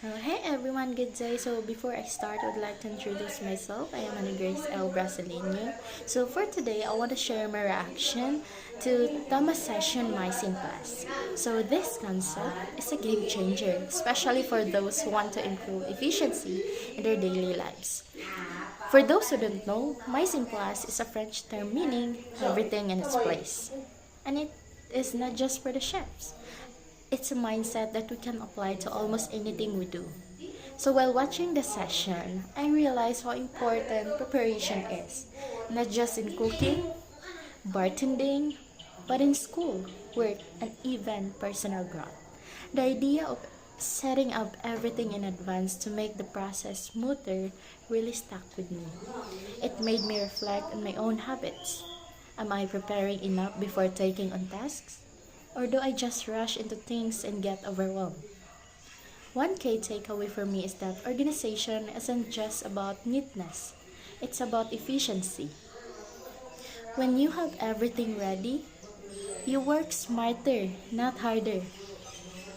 Hey everyone, good day. So before I start, I would like to introduce myself. I am Ana Grace L. Brasileño. So for today, I want to share my reaction to Tama session Mycin class. So this concept is a game changer, especially for those who want to improve efficiency in their daily lives. For those who don't know, Mycin class is a French term meaning everything in its place. And it is not just for the chefs. It's a mindset that we can apply to almost anything we do. So while watching the session, I realized how important preparation is, not just in cooking, bartending, but in school, work, and even personal growth. The idea of setting up everything in advance to make the process smoother really stuck with me. It made me reflect on my own habits. Am I preparing enough before taking on tasks? Or do I just rush into things and get overwhelmed? One key takeaway for me is that organization isn't just about neatness, it's about efficiency. When you have everything ready, you work smarter, not harder.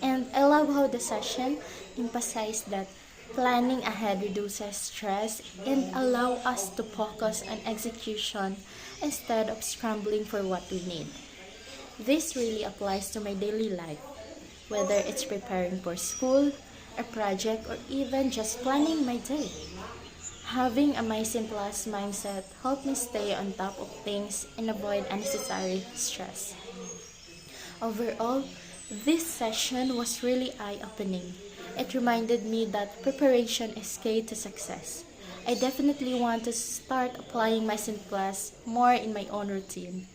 And I love how the session emphasized that planning ahead reduces stress and allow us to focus on execution instead of scrambling for what we need. This really applies to my daily life, whether it's preparing for school, a project, or even just planning my day. Having a Mycin Plus mindset helped me stay on top of things and avoid unnecessary stress. Overall, this session was really eye-opening. It reminded me that preparation is key to success. I definitely want to start applying Mycin Plus more in my own routine.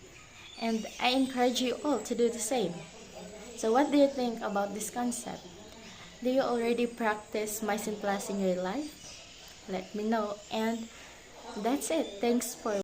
And I encourage you all to do the same. So what do you think about this concept? Do you already practice Mycin Plus in your life? Let me know. And that's it. Thanks for